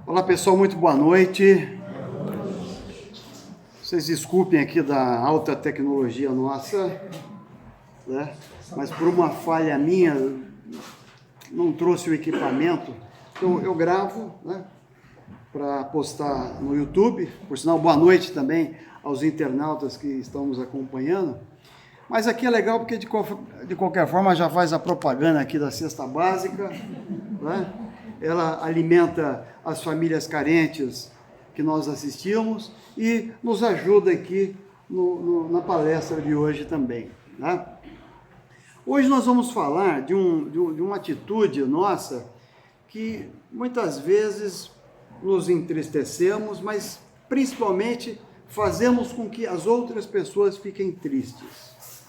Olá pessoal, muito boa noite. Vocês desculpem aqui da alta tecnologia nossa, né? Mas por uma falha minha, não trouxe o equipamento. Então eu gravo, né, para postar no YouTube. Por sinal, boa noite também aos internautas que estão nos acompanhando. Mas aqui é legal porque de qualquer forma já faz a propaganda aqui da cesta básica, né? Ela alimenta as famílias carentes que nós assistimos e nos ajuda aqui na palestra de hoje também, né? Hoje nós vamos falar de uma atitude nossa que muitas vezes nos entristecemos, mas principalmente fazemos com que as outras pessoas fiquem tristes.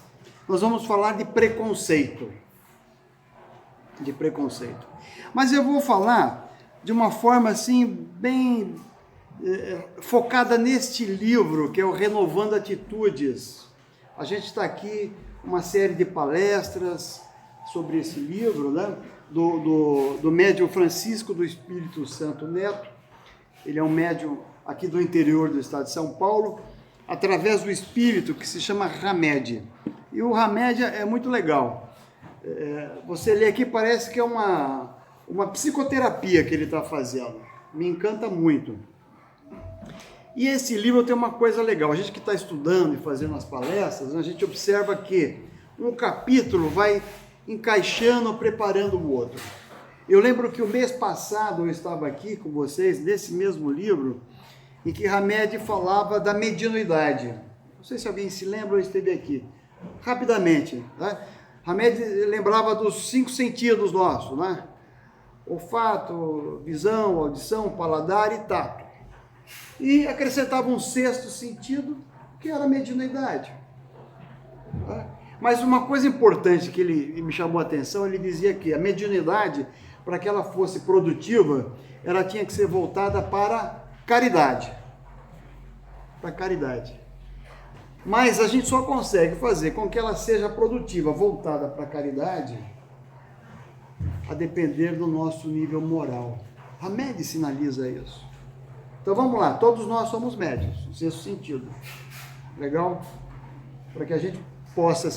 Nós vamos falar de preconceito. Mas eu vou falar de uma forma assim, bem focada neste livro, que é o Renovando Atitudes. A gente está aqui, uma série de palestras sobre esse livro, né? do médium Francisco do Espírito Santo Neto. Ele é um médium aqui do interior do estado de São Paulo, através do espírito que se chama Hamed. E o Hamed é muito legal. Você lê aqui, parece que é uma psicoterapia que ele está fazendo. Me encanta muito. E esse livro tem uma coisa legal. A gente que está estudando e fazendo as palestras, a gente observa que um capítulo vai encaixando, preparando o outro. Eu lembro que o mês passado eu estava aqui com vocês, nesse mesmo livro, em que Hamed falava da mediunidade. Não sei se alguém se lembra ou esteve aqui. Rapidamente, né? Hamed lembrava dos 5 sentidos nossos, né? Olfato, visão, audição, paladar e tato. E acrescentava um 6º sentido, que era a mediunidade. Mas uma coisa importante que ele me chamou a atenção, ele dizia que a mediunidade, para que ela fosse produtiva, ela tinha que ser voltada para caridade. Para caridade. Mas a gente só consegue fazer com que ela seja produtiva, voltada para a caridade, a depender do nosso nível moral. A média sinaliza isso. Então vamos lá, todos nós somos médios, no 6º sentido. Legal? Para que a gente possa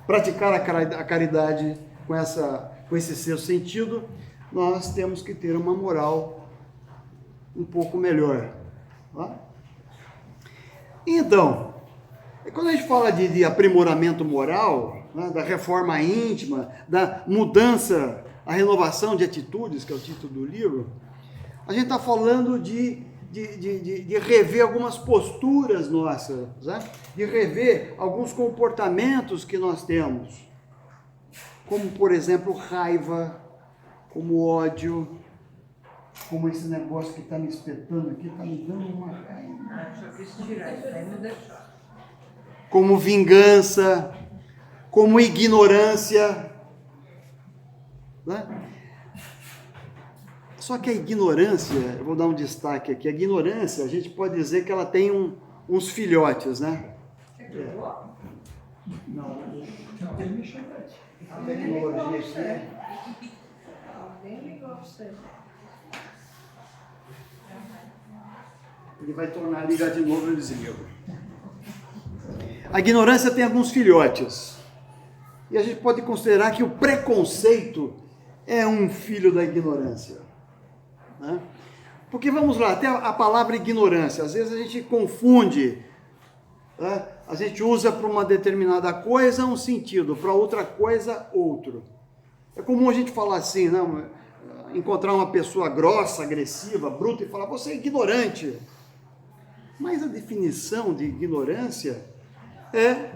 praticar a caridade com esse 6º sentido, nós temos que ter uma moral um pouco melhor. Tá? Então, quando a gente fala de aprimoramento moral, né, da reforma íntima, da mudança, a renovação de atitudes, que é o título do livro, a gente está falando de rever algumas posturas nossas, né? De rever alguns comportamentos que nós temos, como, por exemplo, raiva, como ódio, como esse negócio que está me espetando aqui, está me dando uma raiva. Só quis tirar, aí não deixou. Como vingança, como ignorância, né? Só que a ignorância, eu vou dar um destaque aqui, a ignorância, a gente pode dizer que ela tem uns filhotes, né? Não, tem me chamar. A tecnologia aqui. Alguém ligou você. Ele vai tornar a ligar de novo e desliga. A ignorância tem alguns filhotes. E a gente pode considerar que o preconceito é um filho da ignorância. Né? Porque vamos lá, até a palavra ignorância, às vezes a gente confunde, né? A gente usa para uma determinada coisa um sentido, para outra coisa outro. É comum a gente falar assim, não, encontrar uma pessoa grossa, agressiva, bruta e falar, você é ignorante. Mas a definição de ignorância é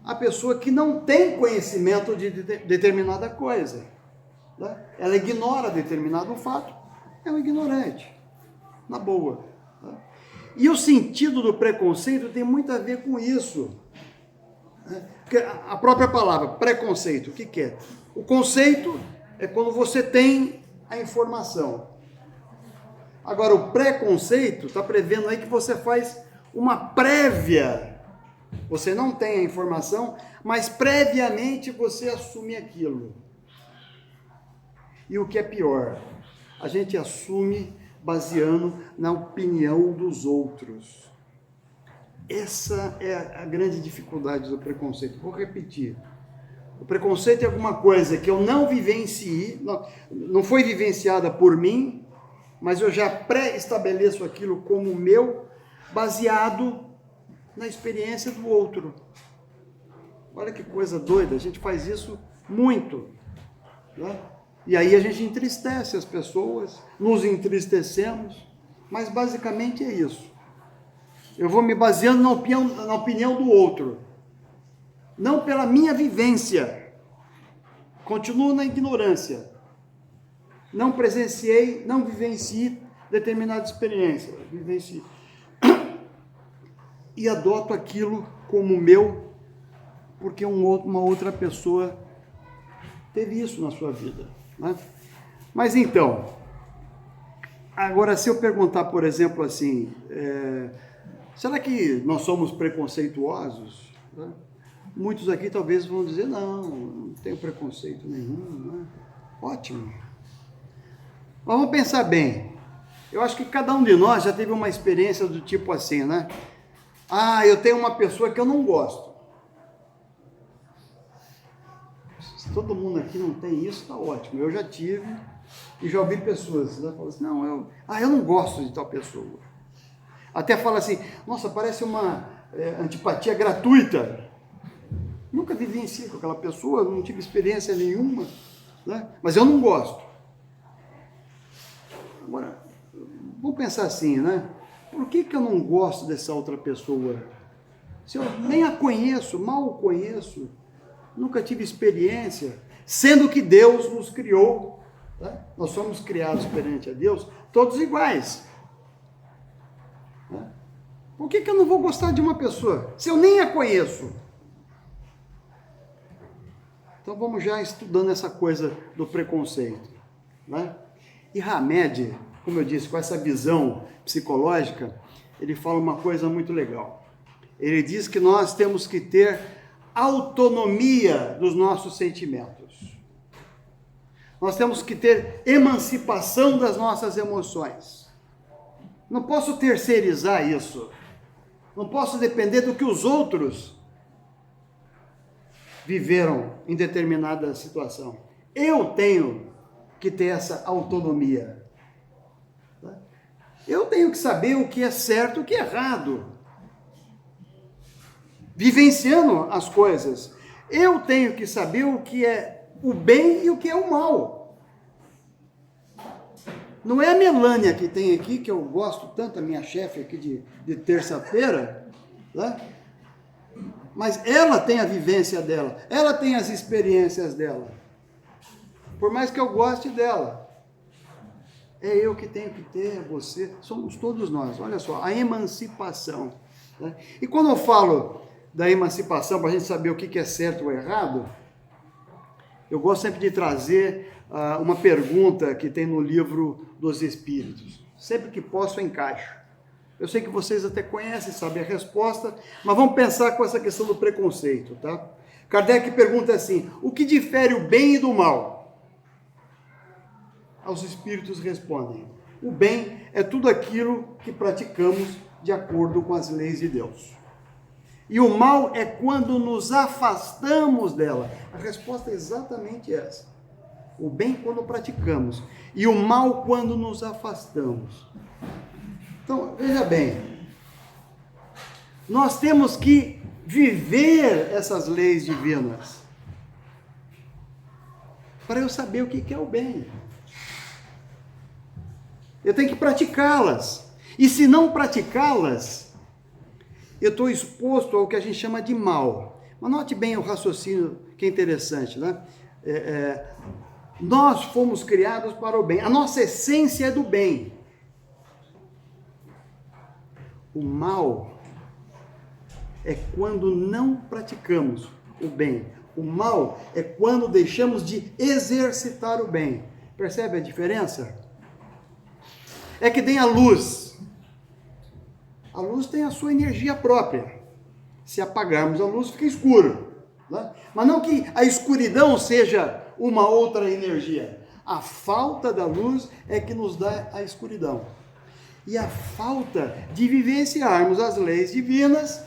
a pessoa que não tem conhecimento de determinada coisa. Né? Ela ignora determinado fato, é um ignorante, na boa. Né? E o sentido do preconceito tem muito a ver com isso. Né? Porque a própria palavra preconceito, o que é? O conceito é quando você tem a informação. Agora, o preconceito está prevendo aí que você faz uma prévia. Você não tem a informação, mas previamente você assume aquilo. E o que é pior, a gente assume baseando na opinião dos outros. Essa é a grande dificuldade do preconceito. Vou repetir. O preconceito é alguma coisa que eu não vivenciei, não foi vivenciada por mim, mas eu já pré-estabeleço aquilo como meu, baseado na experiência do outro. Olha que coisa doida, a gente faz isso muito, né? E aí a gente entristece as pessoas, nos entristecemos, mas basicamente é isso. Eu vou me baseando na opinião do outro, não pela minha vivência. Continuo na ignorância. Não presenciei, não vivenciei determinada experiência. Vivenciei. E adoto aquilo como meu, porque uma outra pessoa teve isso na sua vida, né? Mas então, agora se eu perguntar, por exemplo, assim, será que nós somos preconceituosos? Né? Muitos aqui talvez vão dizer, não tenho preconceito nenhum, né? Ótimo. Mas vamos pensar bem. Eu acho que cada um de nós já teve uma experiência do tipo assim, né? Ah, eu tenho uma pessoa que eu não gosto. Se todo mundo aqui não tem isso, tá ótimo. Eu já tive e já ouvi pessoas, né, falando assim, não, eu não gosto de tal pessoa. Até fala assim, nossa, parece uma antipatia gratuita. Nunca vivenciei com aquela pessoa, não tive experiência nenhuma, né? Mas eu não gosto. Agora, vamos pensar assim, né? Por que eu não gosto dessa outra pessoa? Se eu nem a conheço, mal o conheço, nunca tive experiência, sendo que Deus nos criou, né? Nós somos criados perante a Deus, todos iguais. Né? Por que eu não vou gostar de uma pessoa, se eu nem a conheço? Então vamos já estudando essa coisa do preconceito, né? E Hamed, como eu disse, com essa visão psicológica, ele fala uma coisa muito legal. Ele diz que nós temos que ter autonomia dos nossos sentimentos. Nós temos que ter emancipação das nossas emoções. Não posso terceirizar isso. Não posso depender do que os outros viveram em determinada situação. Eu tenho que ter essa autonomia. Eu tenho que saber o que é certo e o que é errado. Vivenciando as coisas. Eu tenho que saber o que é o bem e o que é o mal. Não é a Melânia que tem aqui, que eu gosto tanto, a minha chefe aqui de terça-feira, né? Mas ela tem a vivência dela, ela tem as experiências dela. Por mais que eu goste dela. É eu que tenho que ter, é você, somos todos nós. Olha só, a emancipação. Né? E quando eu falo da emancipação, para a gente saber o que é certo ou errado, eu gosto sempre de trazer uma pergunta que tem no livro dos Espíritos. Sempre que posso, eu encaixo. Eu sei que vocês até conhecem, sabem a resposta, mas vamos pensar com essa questão do preconceito, tá? Kardec pergunta assim, o que difere o bem e do mal? Os espíritos respondem, o bem é tudo aquilo que praticamos de acordo com as leis de Deus. E o mal é quando nos afastamos dela. A resposta é exatamente essa. O bem quando praticamos e o mal quando nos afastamos. Então, veja bem, nós temos que viver essas leis divinas para eu saber o que é o bem. Eu tenho que praticá-las. E se não praticá-las, eu estou exposto ao que a gente chama de mal. Mas note bem o raciocínio que é interessante, né? Nós fomos criados para o bem. A nossa essência é do bem. O mal é quando não praticamos o bem. O mal é quando deixamos de exercitar o bem. Percebe a diferença? É que tem a luz. A luz tem a sua energia própria. Se apagarmos a luz, fica escuro. Né? Mas não que a escuridão seja uma outra energia. A falta da luz é que nos dá a escuridão. E a falta de vivenciarmos as leis divinas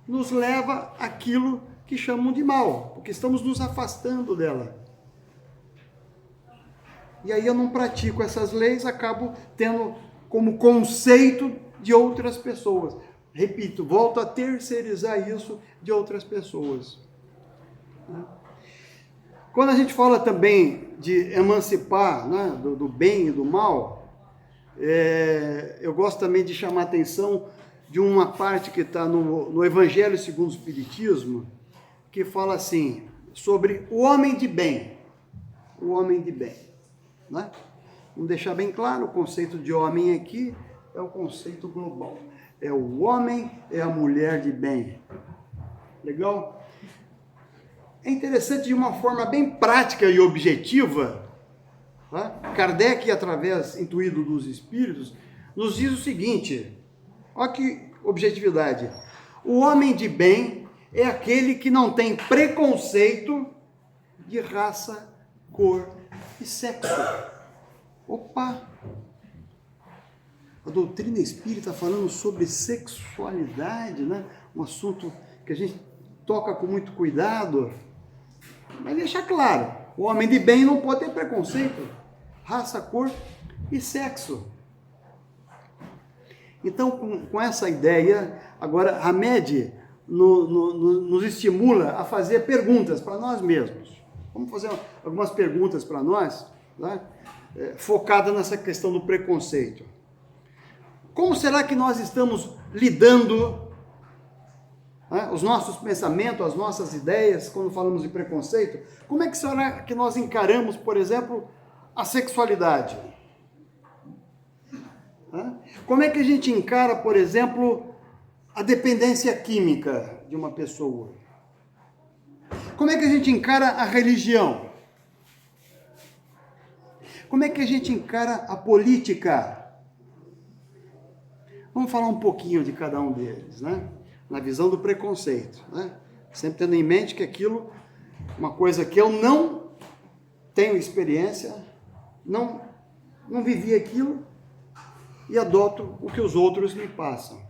nos leva àquilo que chamam de mal, porque estamos nos afastando dela. E aí eu não pratico essas leis, acabo tendo como conceito de outras pessoas. Repito, volto a terceirizar isso de outras pessoas. Quando a gente fala também de emancipar, né, do bem e do mal, eu gosto também de chamar a atenção de uma parte que está no Evangelho segundo o Espiritismo, que fala assim, sobre o homem de bem. O homem de bem. Né? Vamos deixar bem claro, o conceito de homem aqui é o conceito global. É o homem, é a mulher de bem. Legal? É interessante de uma forma bem prática e objetiva, tá? Kardec, através, intuído dos espíritos, nos diz o seguinte, olha que objetividade. O homem de bem é aquele que não tem preconceito de raça, cor e sexo. Opa! A doutrina espírita falando sobre sexualidade, né? Um assunto que a gente toca com muito cuidado, mas deixa claro, o homem de bem não pode ter preconceito, raça, cor e sexo. Então, com essa ideia, agora Hamed nos estimula a fazer perguntas para nós mesmos. Vamos fazer algumas perguntas para nós, né? Focada nessa questão do preconceito. Como será que nós estamos lidando, né, os nossos pensamentos, as nossas ideias, quando falamos de preconceito? Como é que será que nós encaramos, por exemplo, a sexualidade? Como é que a gente encara, por exemplo, a dependência química de uma pessoa? Como é que a gente encara a religião? Como é que a gente encara a política? Vamos falar um pouquinho de cada um deles, né? Na visão do preconceito, né? Sempre tendo em mente que aquilo, uma coisa que eu não tenho experiência, não vivi aquilo e adoto o que os outros me passam.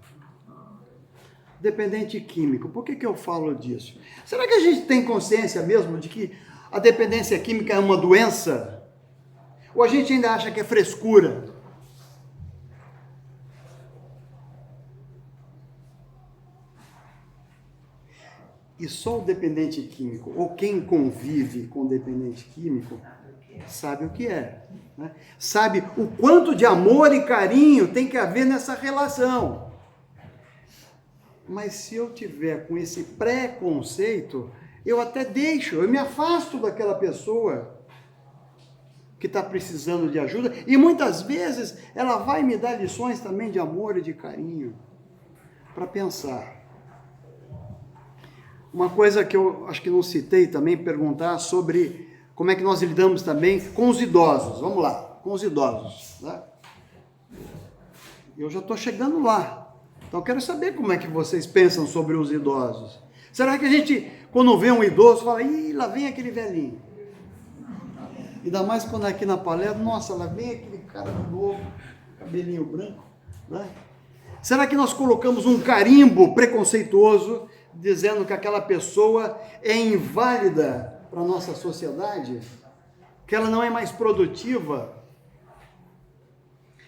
Dependente químico, por que eu falo disso? Será que a gente tem consciência mesmo de que a dependência química é uma doença? Ou a gente ainda acha que é frescura? E só o dependente químico, ou quem convive com o dependente químico, sabe o que é. Né? Sabe o quanto de amor e carinho tem que haver nessa relação. Mas se eu tiver com esse preconceito, eu até deixo, eu me afasto daquela pessoa que está precisando de ajuda, e muitas vezes ela vai me dar lições também de amor e de carinho, para pensar. Uma coisa que eu acho que não citei também, perguntar sobre como é que nós lidamos também com os idosos. Vamos lá, com os idosos. Né? Eu já estou chegando lá. Então eu quero saber como é que vocês pensam sobre os idosos. Será que a gente, quando vê um idoso, fala, ih, lá vem aquele velhinho. Ainda mais quando é aqui na palestra, nossa, lá vem aquele cara novo, cabelinho branco. Né? Será que nós colocamos um carimbo preconceituoso dizendo que aquela pessoa é inválida para a nossa sociedade? Que ela não é mais produtiva?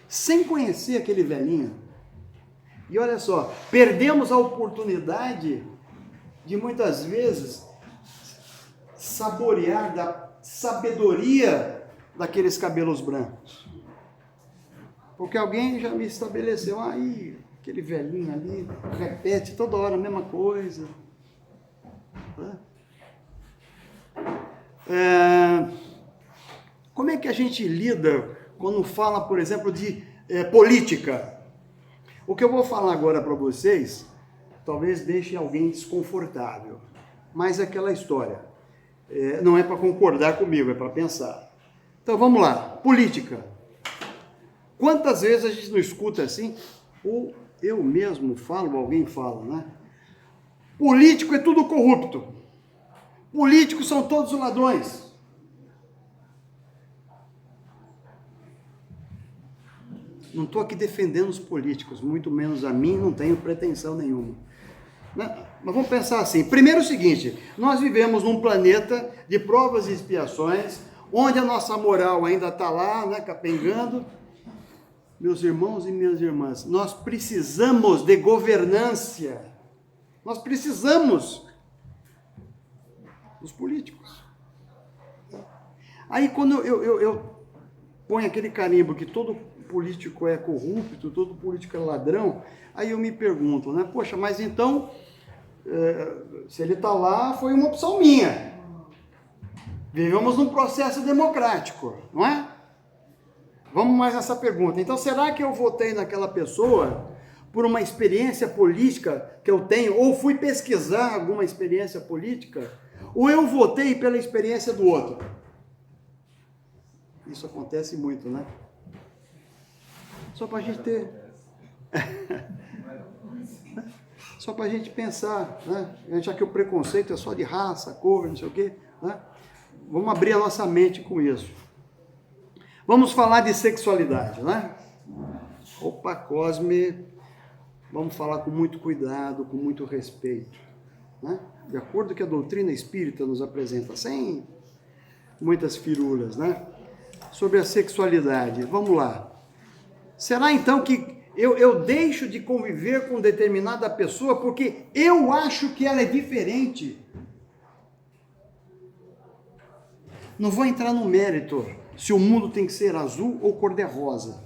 Sem conhecer aquele velhinho. E olha só, perdemos a oportunidade de muitas vezes saborear da sabedoria daqueles cabelos brancos. Porque alguém já me estabeleceu, aí, aquele velhinho ali, repete toda hora a mesma coisa. Como é que a gente lida quando fala, por exemplo, de política? O que eu vou falar agora para vocês, talvez deixe alguém desconfortável, mas é aquela história. Não é para concordar comigo, é para pensar. Então vamos lá, política. Quantas vezes a gente não escuta assim, ou eu mesmo falo, alguém fala, né? Político é tudo corrupto. Políticos são todos ladrões. Não estou aqui defendendo os políticos, muito menos a mim, não tenho pretensão nenhuma. Né? Mas vamos pensar assim. Primeiro o seguinte, nós vivemos num planeta de provas e expiações, onde a nossa moral ainda está lá, né, capengando. Meus irmãos e minhas irmãs, nós precisamos de governância. Nós precisamos dos políticos. Aí quando eu ponho aquele carimbo que todo político é corrupto, todo político é ladrão, aí eu me pergunto, né? Poxa, mas então, se ele está lá, foi uma opção minha. Vivemos num processo democrático, não é? Vamos mais nessa pergunta. Então, será que eu votei naquela pessoa por uma experiência política que eu tenho, ou fui pesquisar alguma experiência política, ou eu votei pela experiência do outro? Isso acontece muito, né? Só para a gente ter... Só para a gente pensar, né? Já que o preconceito é só de raça, cor, não sei o quê, né? Vamos abrir a nossa mente com isso. Vamos falar de sexualidade, né? Opa, Cosme, vamos falar com muito cuidado, com muito respeito, né? De acordo com o que a doutrina espírita nos apresenta, sem muitas firulas, né? Sobre a sexualidade. Vamos lá. Será então que eu deixo de conviver com determinada pessoa porque eu acho que ela é diferente? Não vou entrar no mérito se o mundo tem que ser azul ou cor-de-rosa.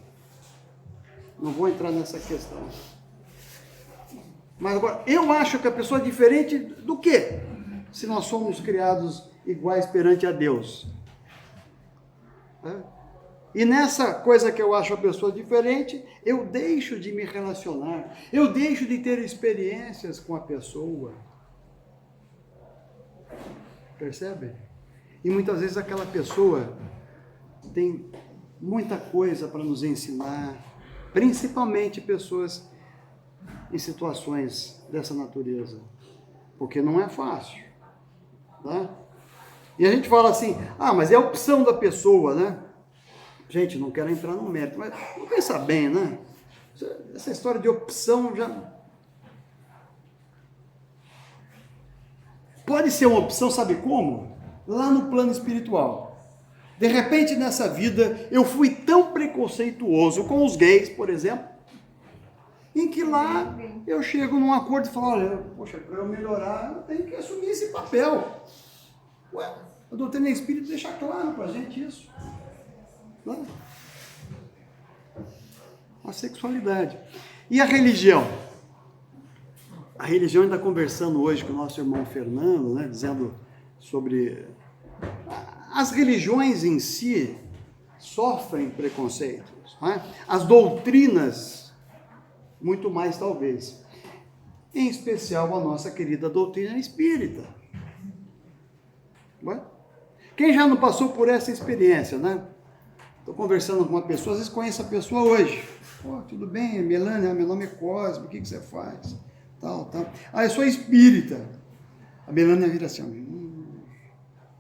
Não vou entrar nessa questão. Mas agora, eu acho que a pessoa é diferente do quê? Se nós somos criados iguais perante a Deus. E nessa coisa que eu acho a pessoa diferente, eu deixo de me relacionar, eu deixo de ter experiências com a pessoa. Percebe? E muitas vezes aquela pessoa tem muita coisa para nos ensinar, principalmente pessoas em situações dessa natureza, porque não é fácil, tá? E a gente fala assim, mas é a opção da pessoa, né? Gente, não quero entrar no mérito, mas vamos pensar bem, né? Essa história de opção já... Pode ser uma opção, sabe como? Lá no plano espiritual. De repente, nessa vida, eu fui tão preconceituoso com os gays, por exemplo, em que lá eu chego num acordo e falo, olha, poxa, para eu melhorar, eu tenho que assumir esse papel. Ué, a doutrina espírita deixa claro para a gente isso. Não? A sexualidade. E a religião? A religião ainda conversando hoje com o nosso irmão Fernando, né, dizendo sobre... As religiões em si sofrem preconceitos, né? As doutrinas, muito mais talvez. Em especial a nossa querida doutrina espírita. Ué? Quem já não passou por essa experiência, né? Estou conversando com uma pessoa, às vezes conheço a pessoa hoje. Pô, tudo bem, Melânia, meu nome é Cosme, o que você faz? Tal. Eu sou espírita. A Melânia vira assim,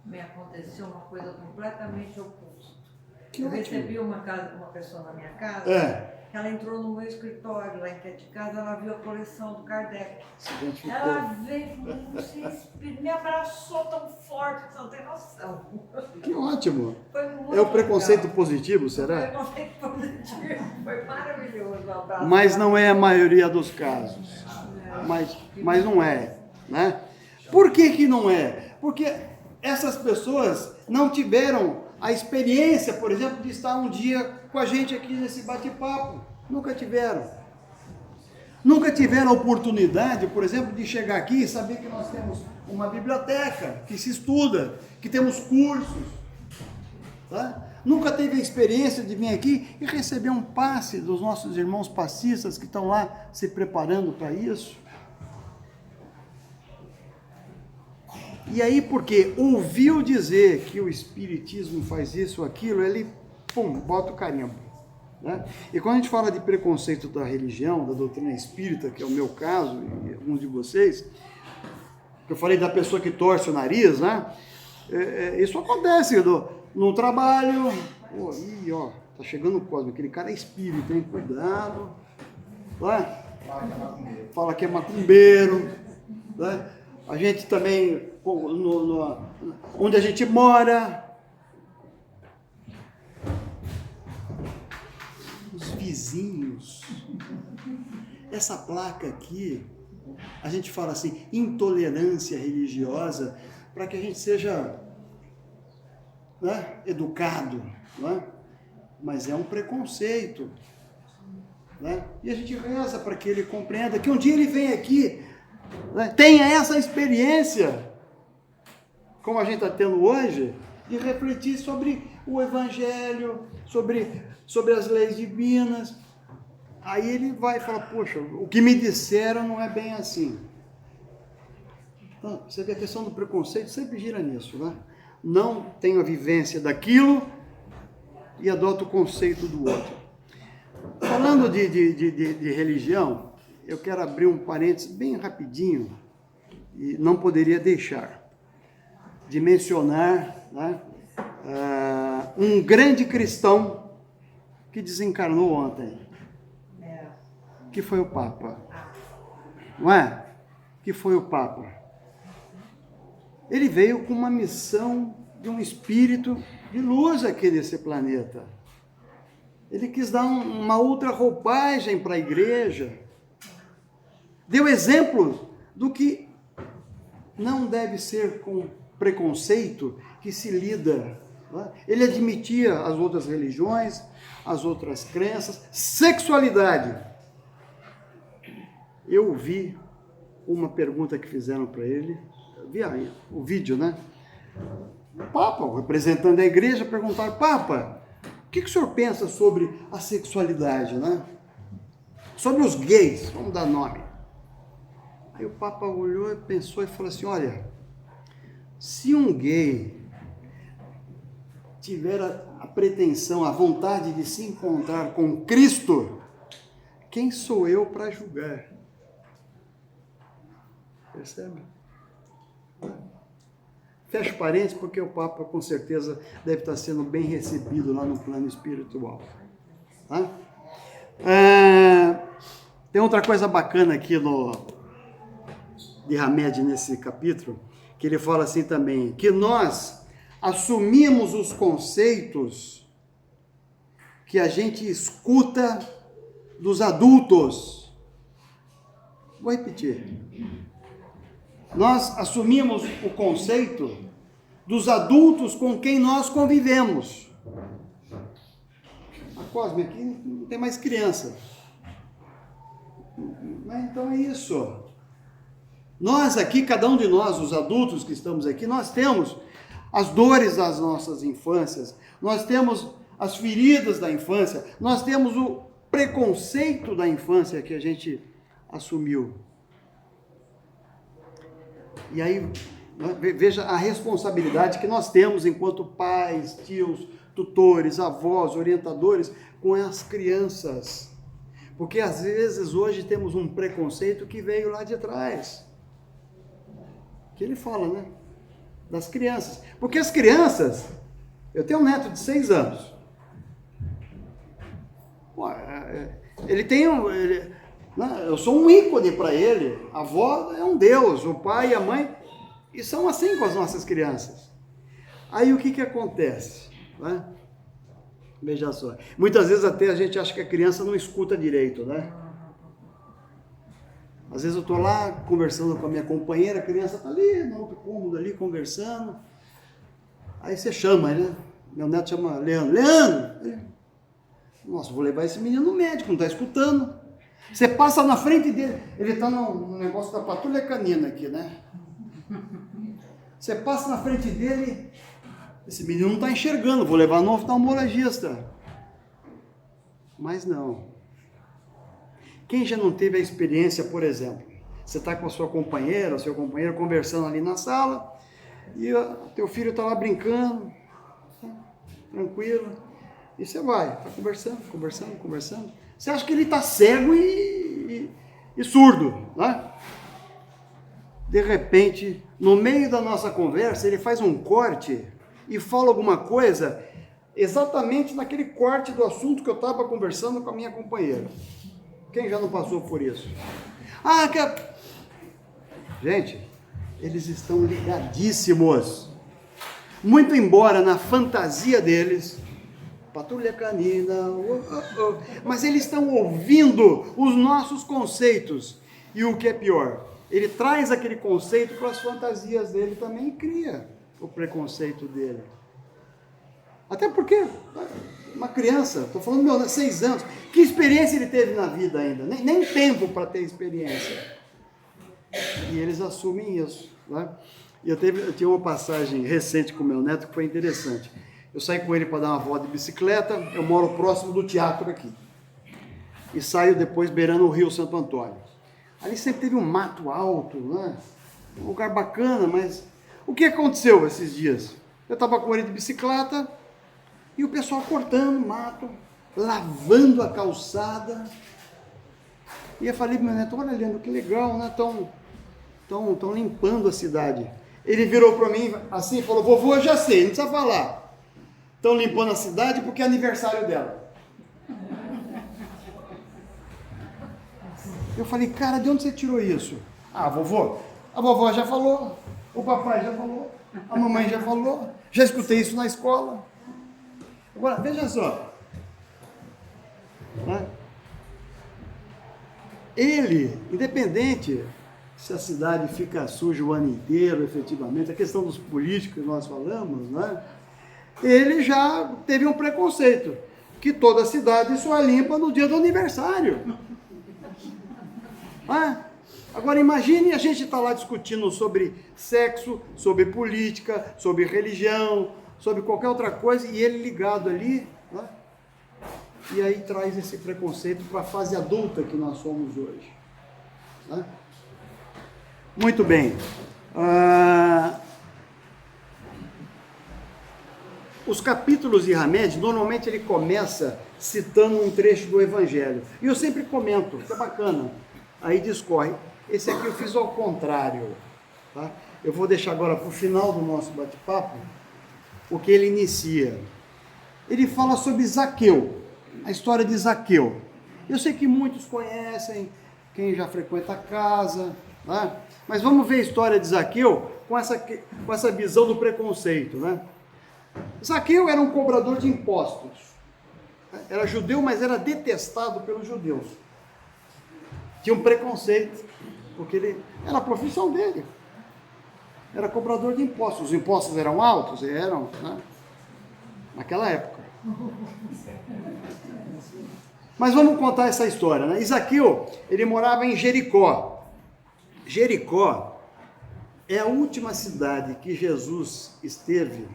Me aconteceu uma coisa completamente oposta. Que eu ótimo. recebi uma pessoa na minha casa, que ela entrou no meu escritório, lá em de casa, ela viu a coleção do Kardec. Se identificou. Ela veio e falou, você é espírita, me abraçou tão forte que você não tem noção. Que ótimo. Foi muito É o preconceito legal. positivo, será? Preconceito positivo. Foi maravilhoso o abraço. Mas não é a maioria dos casos. Mas não é, né? Por que não é? Porque essas pessoas não tiveram a experiência, por exemplo, de estar um dia com a gente aqui nesse bate-papo. Nunca tiveram. Nunca tiveram a oportunidade, por exemplo, de chegar aqui e saber que nós temos uma biblioteca, que se estuda, que temos cursos. Tá? Nunca teve a experiência de vir aqui e receber um passe dos nossos irmãos passistas que estão lá se preparando para isso. E aí, porque ouviu dizer que o Espiritismo faz isso ou aquilo, ele, bota o carimbo. Né? E quando a gente fala de preconceito da religião, da doutrina espírita, que é o meu caso, e alguns de vocês, que eu falei da pessoa que torce o nariz, né? Isso acontece no trabalho, Tá chegando o Cosme, aquele cara é espírito, hein? Cuidado. Né? Fala que é macumbeiro. Né? A gente também, onde a gente mora, os vizinhos. Essa placa aqui, a gente fala assim, intolerância religiosa, para que a gente seja, né, educado, né? Mas é um preconceito, né? E a gente reza para que ele compreenda que um dia ele vem aqui, né, tenha essa experiência, como a gente está tendo hoje, de refletir sobre o Evangelho, sobre as leis divinas. Aí ele vai falar, poxa, o que me disseram não é bem assim. Então, você vê a questão do preconceito sempre gira nisso, né? Não tenho a vivência daquilo e adoto o conceito do outro. Falando de religião, eu quero abrir um parênteses bem rapidinho, e não poderia deixar de mencionar, né, um grande cristão que desencarnou ontem, que foi o Papa. Não é? Que foi o Papa. Ele veio com uma missão de um espírito de luz aqui nesse planeta. Ele quis dar uma outra roupagem para a igreja. Deu exemplo do que não deve ser com preconceito que se lida. Não é? Ele admitia as outras religiões, as outras crenças, sexualidade. Eu vi uma pergunta que fizeram para ele, vi o vídeo, né? O Papa, o representante da igreja, perguntaram, Papa, o que o senhor pensa sobre a sexualidade, né? Sobre os gays, vamos dar nome. Aí o Papa olhou e pensou e falou assim, olha, se um gay tiver a pretensão, a vontade de se encontrar com Cristo, quem sou eu para julgar? Percebe? Fecha parênteses, porque o Papa com certeza deve estar sendo bem recebido lá no plano espiritual. Tá? Tem outra coisa bacana aqui de Hamed nesse capítulo, que ele fala assim também, que nós assumimos os conceitos que a gente escuta dos adultos. Vou repetir. Nós assumimos o conceito dos adultos com quem nós convivemos. A Cosme aqui não tem mais criança. Então é isso. Nós aqui, cada um de nós, os adultos que estamos aqui, nós temos as dores das nossas infâncias, nós temos as feridas da infância, nós temos o preconceito da infância que a gente assumiu. E aí, veja a responsabilidade que nós temos enquanto pais, tios, tutores, avós, orientadores com as crianças. Porque às vezes hoje temos um preconceito que veio lá de trás. Que ele fala, né? Das crianças. Porque as crianças, eu tenho um neto de 6 anos. Ele tem eu sou um ícone para ele, a avó é um deus, o pai e a mãe, e são assim com as nossas crianças. Aí o que acontece? Né? Veja só, muitas vezes até a gente acha que a criança não escuta direito, né? Às vezes eu estou lá conversando com a minha companheira, a criança está ali no outro cômodo ali conversando, aí você chama, né? Meu neto chama Leandro, nossa, vou levar esse menino no médico, não está escutando. Você passa na frente dele, ele está no negócio da patrulha canina aqui, né? Você passa na frente dele, esse menino não está enxergando, vou levar no oftalmologista. Mas não. Quem já não teve a experiência, por exemplo, você está com a sua companheira, o seu companheiro conversando ali na sala, e o teu filho está lá brincando, tranquilo, e você vai, está conversando. Você acha que ele está cego e surdo, né? De repente, no meio da nossa conversa, ele faz um corte e fala alguma coisa exatamente naquele corte do assunto que eu estava conversando com a minha companheira. Quem já não passou por isso? Gente, eles estão ligadíssimos. Muito embora na fantasia deles, patrulha canina, mas eles estão ouvindo os nossos conceitos. E o que é pior, ele traz aquele conceito para as fantasias dele também e cria o preconceito dele. Até porque uma criança, estou falando 6 anos, que experiência ele teve na vida ainda? Nem tempo para ter experiência. E eles assumem isso. Né? Eu tinha uma passagem recente com meu neto que foi interessante. Eu saí com ele para dar uma volta de bicicleta, eu moro próximo do teatro aqui. E saio depois beirando o Rio Santo Antônio. Ali sempre teve um mato alto, né? Um lugar bacana, mas o que aconteceu esses dias? Eu estava com ele de bicicleta e o pessoal cortando mato, lavando a calçada. E eu falei para meu neto, olha, Leandro, que legal, né? Estão limpando a cidade. Ele virou para mim assim e falou, vovô, eu já sei, não precisa falar. Estão limpando a cidade porque é aniversário dela. Eu falei, cara, de onde você tirou isso? Vovô, a vovó já falou, o papai já falou, a mamãe já falou, já escutei isso na escola. Agora, veja só. Né? Ele, independente se a cidade fica suja o ano inteiro, efetivamente, a questão dos políticos que nós falamos, né? Ele já teve um preconceito, que toda a cidade só é limpa no dia do aniversário. Agora imagine a gente estar lá discutindo sobre sexo, sobre política, sobre religião, sobre qualquer outra coisa, e ele ligado ali, né? E aí traz esse preconceito para a fase adulta que nós somos hoje. Né? Muito bem. Os capítulos de Hamed, normalmente ele começa citando um trecho do Evangelho. E eu sempre comento, que é bacana. Aí discorre. Esse aqui eu fiz ao contrário. Tá? Eu vou deixar agora para o final do nosso bate-papo o que ele inicia. Ele fala sobre Zaqueu, a história de Zaqueu. Eu sei que muitos conhecem, quem já frequenta a casa, né? Mas vamos ver a história de Zaqueu com essa visão do preconceito. Né? Zaqueu era um cobrador de impostos. Era judeu, mas era detestado pelos judeus. Tinha um preconceito, porque era a profissão dele. Era cobrador de impostos. Os impostos eram altos? Eram, né? Naquela época. Mas vamos contar essa história, né? Zaqueu, ele morava em Jericó. Jericó é a última cidade que Jesus esteve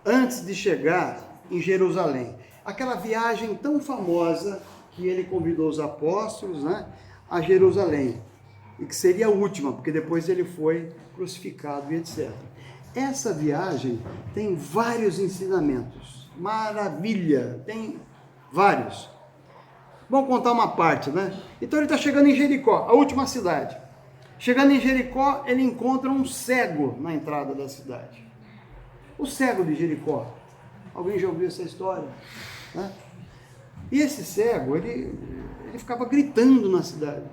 antes de chegar em Jerusalém. Aquela viagem tão famosa que ele convidou os apóstolos, né, a Jerusalém. E que seria a última, porque depois ele foi crucificado e etc. Essa viagem tem vários ensinamentos. Maravilha! Tem vários. Vamos contar uma parte, né? Então ele está chegando em Jericó, a última cidade. Chegando em Jericó, ele encontra um cego na entrada da cidade. O cego de Jericó. Alguém já ouviu essa história? Né? E esse cego, ele ficava gritando na cidade.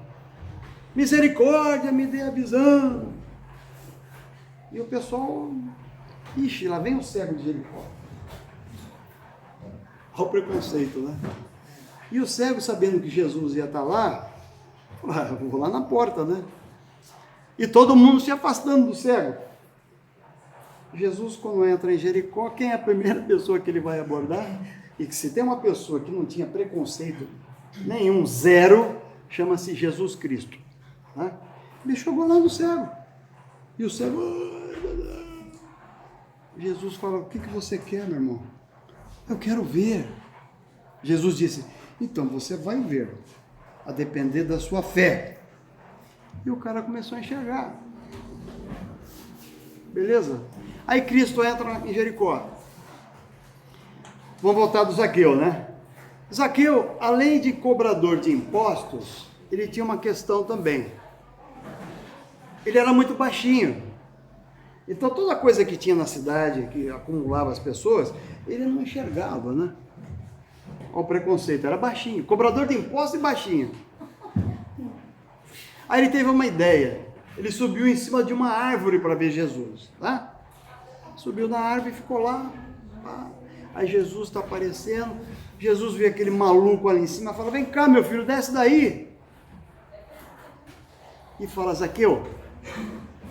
Misericórdia, me dê a visão. E o pessoal, lá vem o cego de Jericó. Olha o preconceito, né? E o cego, sabendo que Jesus ia estar lá, vou lá na porta, né? E todo mundo se afastando do cego. Jesus, quando entra em Jericó, quem é a primeira pessoa que ele vai abordar? E que se tem uma pessoa que não tinha preconceito nenhum, zero, chama-se Jesus Cristo. Né? Ele chegou lá no cego. E o cego... Jesus fala, o que você quer, meu irmão? Eu quero ver. Jesus disse, então você vai ver, a depender da sua fé. E o cara começou a enxergar. Beleza? Aí Cristo entra em Jericó. Vamos voltar do Zaqueu, né? Zaqueu, além de cobrador de impostos, ele tinha uma questão também. Ele era muito baixinho. Então toda coisa que tinha na cidade, que acumulava as pessoas, ele não enxergava, né? Olha o preconceito, era baixinho, cobrador de impostos e baixinho. Aí ele teve uma ideia, ele subiu em cima de uma árvore para ver Jesus, tá? Subiu na árvore e ficou lá, pá. Aí Jesus está aparecendo, Jesus vê aquele maluco ali em cima, fala, vem cá meu filho, desce daí. E fala, Zaqueu,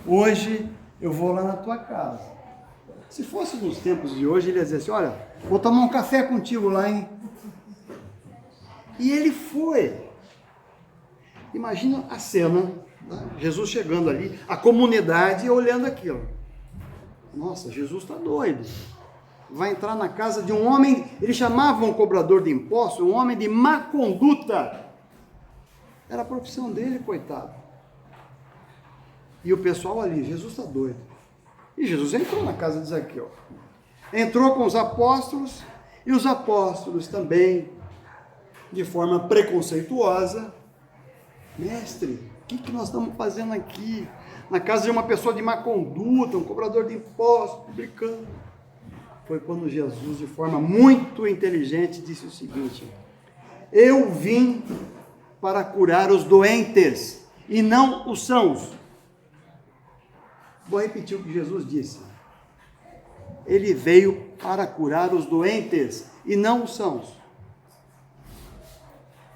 hoje eu vou lá na tua casa. Se fosse nos tempos de hoje, ele ia dizer assim, olha, vou tomar um café contigo lá, hein? E ele foi. Imagina a cena, né? Jesus chegando ali, a comunidade olhando aquilo. Nossa, Jesus está doido. Vai entrar na casa de um homem, eles chamavam um cobrador de impostos, um homem de má conduta. Era a profissão dele, coitado. E o pessoal ali, Jesus está doido. E Jesus entrou na casa de Zaqueu. Entrou com os apóstolos, e os apóstolos também, de forma preconceituosa, mestre, o que nós estamos fazendo aqui? Na casa de uma pessoa de má conduta, um cobrador de impostos, brincando. Foi quando Jesus, de forma muito inteligente, disse o seguinte, eu vim para curar os doentes, e não os sãos. Vou repetir o que Jesus disse. Ele veio para curar os doentes, e não os sãos.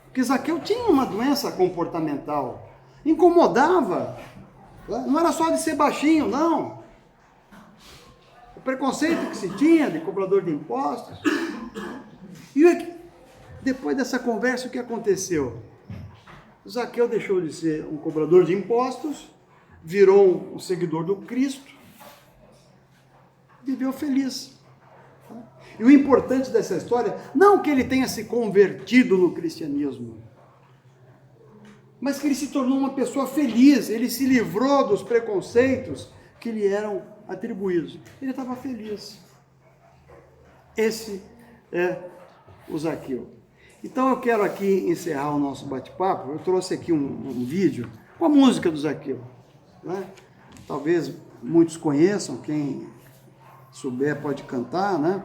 Porque Zaqueu tinha uma doença comportamental, incomodava, não era só de ser baixinho, não. O preconceito que se tinha de cobrador de impostos. E depois dessa conversa, o que aconteceu? Zaqueu deixou de ser um cobrador de impostos, virou um seguidor do Cristo, viveu feliz. E o importante dessa história, não que ele tenha se convertido no cristianismo, mas que ele se tornou uma pessoa feliz, ele se livrou dos preconceitos que lhe eram atribuídos. Ele estava feliz. Esse é o Zaqueu. Então eu quero aqui encerrar o nosso bate-papo. Eu trouxe aqui um vídeo com a música do Zaqueu, né? Talvez muitos conheçam, quem souber pode cantar, né?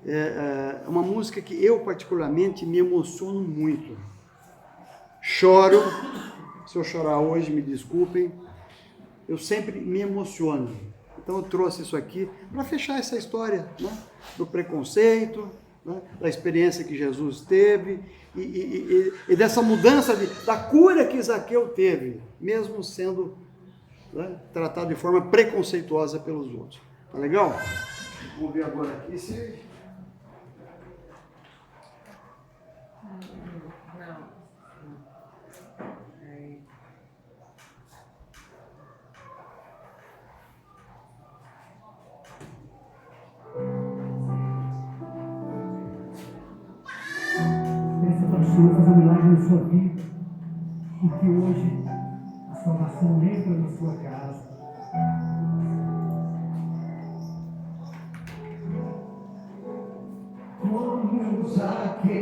É uma música que eu particularmente me emociono muito. Choro, se eu chorar hoje, me desculpem, eu sempre me emociono. Então eu trouxe isso aqui para fechar essa história, né? Do preconceito, né? Da experiência que Jesus teve e dessa mudança, da cura que Zaqueu teve, mesmo sendo, né, tratado de forma preconceituosa pelos outros. Tá legal? Vamos ver agora aqui se... Senhor fazer um milagre na sua vida, e que hoje a salvação entra na sua casa. Como Zaqueu,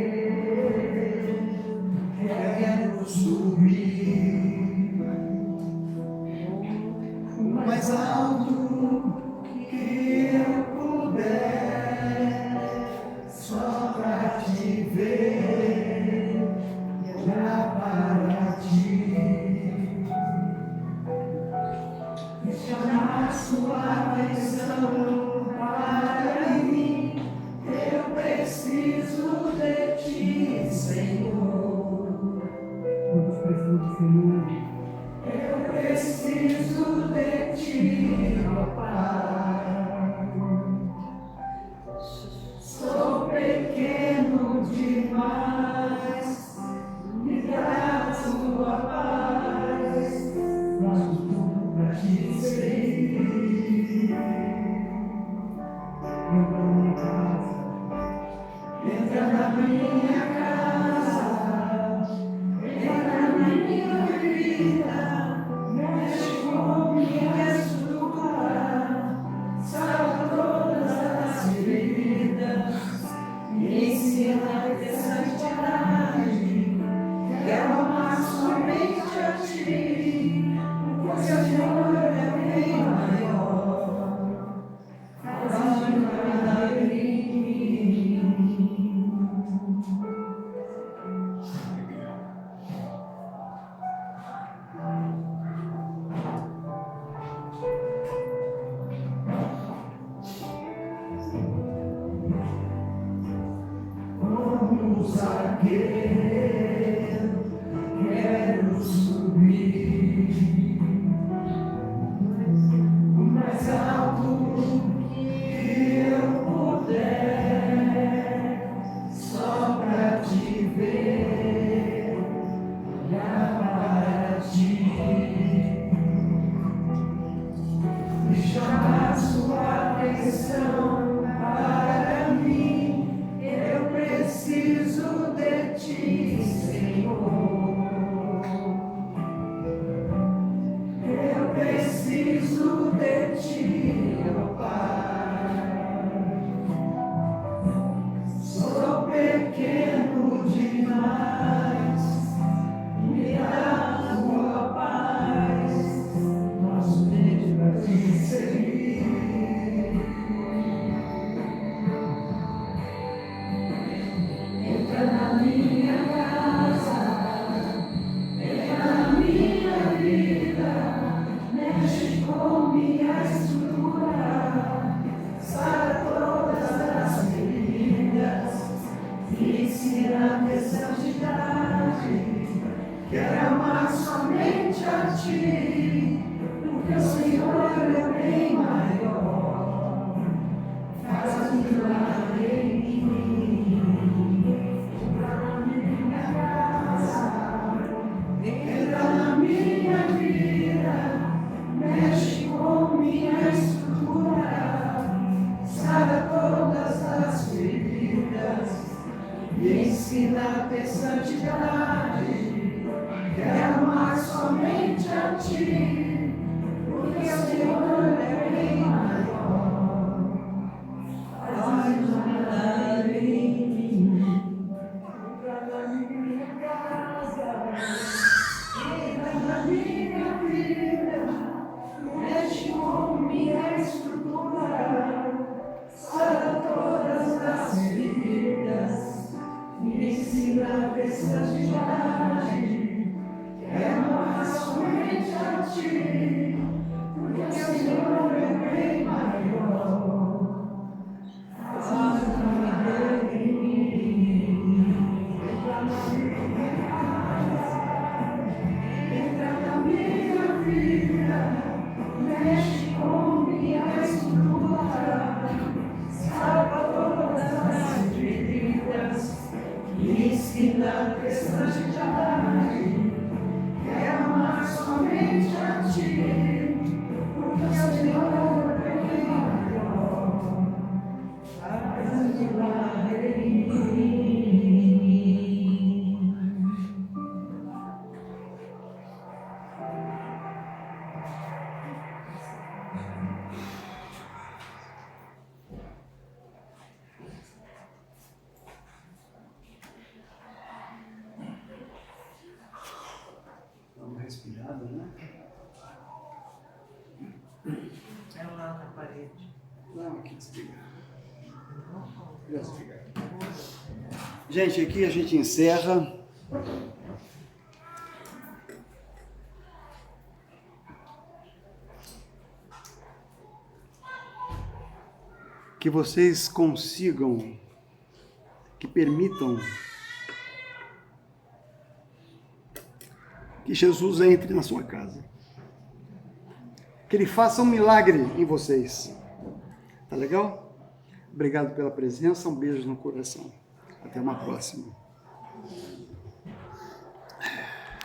quero subir o mais alto que eu puder, só para te ver. Para ti, chamar sua atenção para mim, eu preciso de ti, Senhor. Todos precisam do Senhor. Eu preciso de ti, ó Pai. Sou pequeno demais. Me dá a tua paz, faço tudo para te seguir. Entra na minha casa, entra na minha casa, entra na minha vida, mexe com minha estrutura, salva todas as feridas, me ensina a ter quero subir o mais alto que eu puder, só pra te ver, olhar para ti, me chamar sua atenção para mim. Eu preciso de ti, Senhor. Eu preciso de ti, ó Pai. Sou pequeno demais, me dá a tua paz, nosso medo para te seguir. Entra na minha casa, entra na minha vida, mexe com minha estrutura, sara todas as feridas, me ensina a ter santidade. Quero amar somente a ti, porque o Senhor é bem maior. Faz um milagre em mim. Entra na minha casa, entra na minha vida, mexe com minha estrutura, sara todas as feridas, me ensina a ter santidade. Quero amar somente a ti, porque o Senhor é bem maior. Faz um milagre em mim. Entra na minha casa, entra na minha vida, mexe com minha estrutura, sara todas as feridas, me ensina a ter santidade. Quero amar somente a ti, porque o Senhor é bem maior. Faz um milagre em mim. Entra na minha casa, entra na minha vida, mexe com minha estrutura, salva todas as feridas, me ensina a ter santidade. Quero amar somente a ti, porque o Senhor é bem maior. Faz um milagre em mim. Dá uma respirada, né? É lá na parede. Não, aqui desligar. Desligar. Gente, aqui a gente encerra. Que vocês consigam, que permitam que Jesus entre na sua casa. Que Ele faça um milagre em vocês. Tá legal? Obrigado pela presença, um beijo no coração. Até uma próxima.